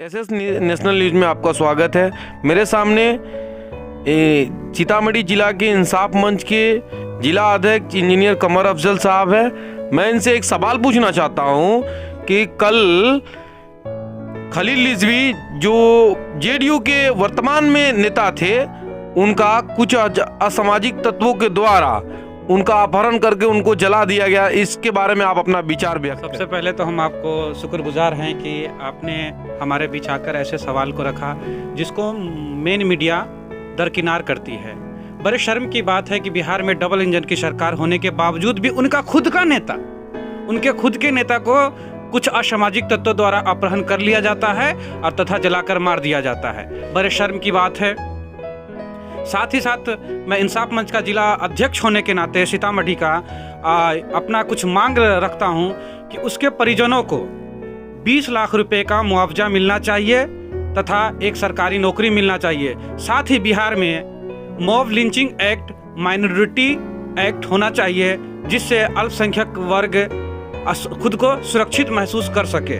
SS national news में आपका स्वागत है। मेरे सामने सीतामढ़ी जिला के इंसाफ मंच के जिला अध्यक्ष इंजीनियर कमर अफजल साहब है। मैं इनसे एक सवाल पूछना चाहता हूं कि कल खलील रिजवी जो जेडीयू के वर्तमान में नेता थे, उनका कुछ असामाजिक तत्वों के द्वारा उनका अपहरण करके उनको जला दिया गया। इसके बारे में आप अपना विचार व्यक्त करें। सबसे पहले तो हम आपको शुक्रगुजार हैं कि आपने हमारे बीच आकर ऐसे सवाल को रखा जिसको मेन मीडिया दरकिनार करती है। बड़े शर्म की बात है कि बिहार में डबल इंजन की सरकार होने के बावजूद भी उनका खुद का नेता, उनके खुद के नेता को कुछ असामाजिक तत्वों द्वारा अपहरण कर लिया जाता है और तथा जलाकर मार दिया जाता है। बड़े शर्म की बात है। साथ ही साथ मैं इंसाफ मंच का जिला अध्यक्ष होने के नाते सीतामढ़ी का अपना कुछ मांग रखता हूं कि उसके परिजनों को 20 लाख रुपए का मुआवजा मिलना चाहिए तथा एक सरकारी नौकरी मिलना चाहिए। साथ ही बिहार में mob lynching act, minority act होना चाहिए जिससे अल्पसंख्यक वर्ग खुद को सुरक्षित महसूस कर सके।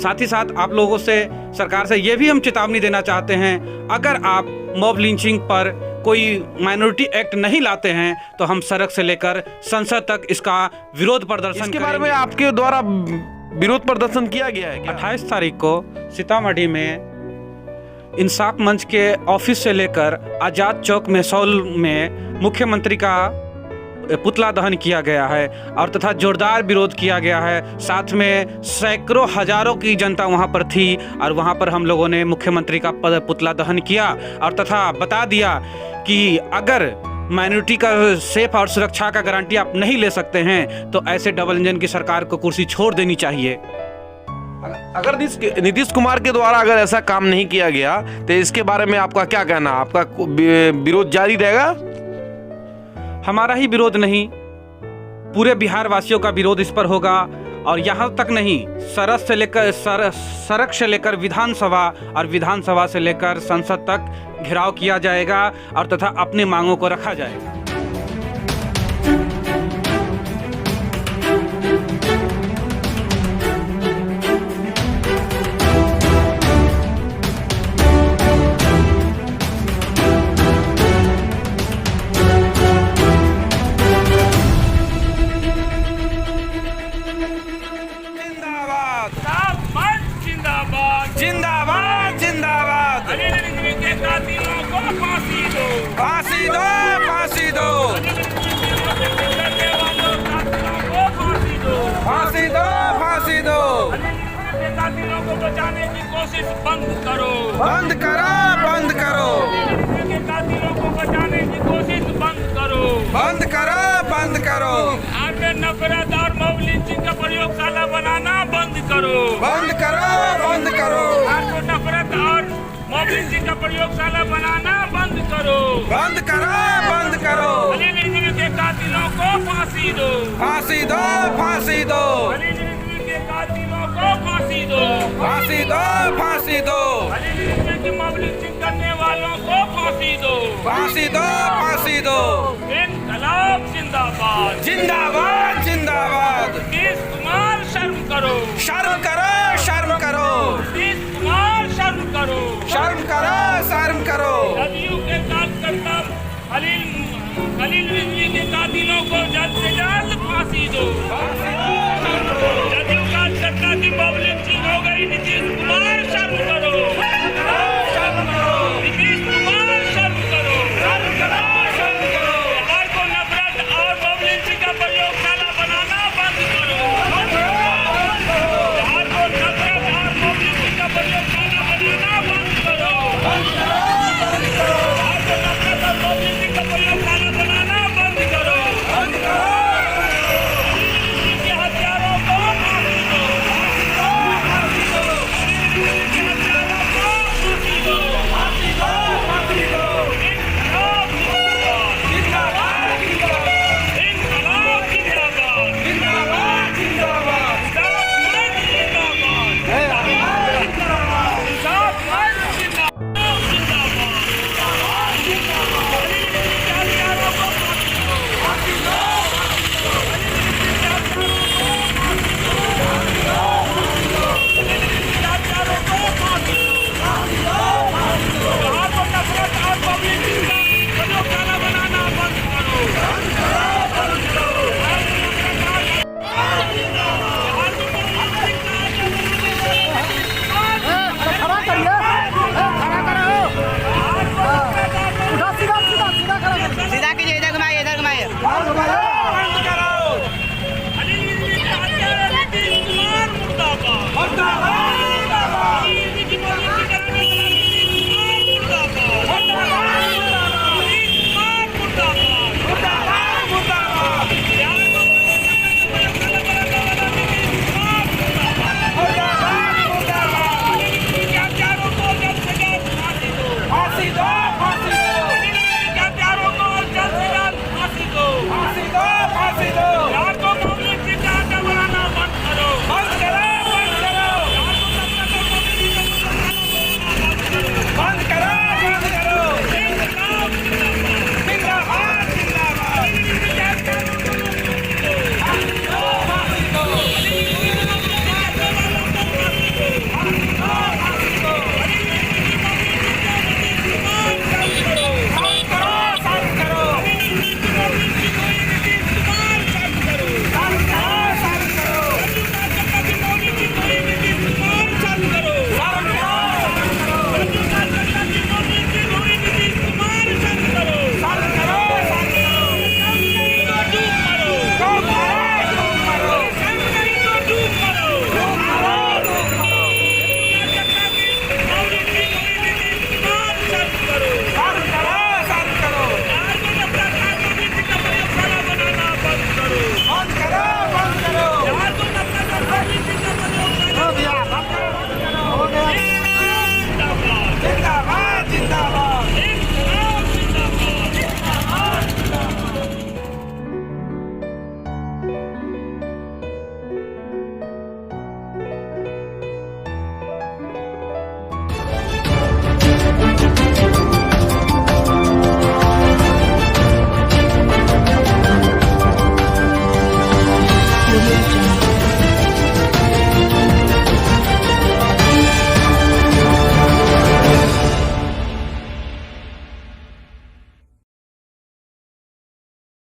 साथ ही साथ आप लोगों से, सरकार से ये भी हम चेतावनी देना चाहते हैं, अगर आप मॉब लिंचिंग पर कोई माइनॉरिटी एक्ट नहीं लाते हैं तो हम सड़क से लेकर संसद तक इसका विरोध प्रदर्शन इसके बारे में आपके द्वारा विरोध प्रदर्शन किया गया है क्या? 28 तारीख को सीतामढ़ी में इंसाफ मंच के ऑफिस से लेकर आजाद चौक मैसौल में मुख्यमंत्री का पुतला दहन किया गया है और तथा जोरदार विरोध किया गया है। साथ में सैकड़ों हजारों की जनता वहां पर थी और वहां पर हम लोगों ने मुख्यमंत्री का पुतला दहन किया और तथा बता दिया कि अगर माइनॉरिटी का सेफ और सुरक्षा का गारंटी आप नहीं ले सकते हैं तो ऐसे डबल इंजन की सरकार को कुर्सी छोड़ देनी चाहिए। अगर नीतीश कुमार के द्वारा अगर ऐसा काम नहीं किया गया तो इसके बारे में आपका क्या कहना? आपका विरोध जारी रहेगा? हमारा ही विरोध नहीं, पूरे बिहार वासियों का विरोध इस पर होगा। और यहाँ तक नहीं, सड़क से लेकर विधानसभा और विधानसभा से लेकर संसद तक घेराव किया जाएगा और तथा अपनी मांगों को रखा जाएगा। जिंदाबाद जिंदाबाद। खलील रिजवी के कातिलों को फांसी दो, फांसी दो, फांसी दो, करने वालों कातिलों को फांसी दो, फांसी दो, फांसी दो। खलील रिजवी के कातिलों को बचाने की कोशिश बंद करो, बंद करो, बंद करो, खलील रिजवी के कातिलों को बचाने की कोशिश बंद करो, बंद करो, बंद करो, बिहार में नफरत और मॉब लिंचिंग का प्रयोगशाला बनाना बंद करो, बंद करो, बंद करो, बिहार को नफरत और मॉब लिंचिंग का प्रयोगशाला बनाना बंद करो, बंद करो, बंद करो। खलील रिजवी के कातिलों को फांसी दो, फांसी दो, फांसी दो, खलील रिजवी के कातिलों को फांसी दो, फांसी दो, फांसी दो, खलील रिजवी की मॉब लिंचिंग करने वालों को फांसी दो, फांसी दो, फांसी दो। इनकलाब जिंदाबाद, जिंदाबाद जिंदाबाद। नीतीश कुमार शर्म करो, शर्म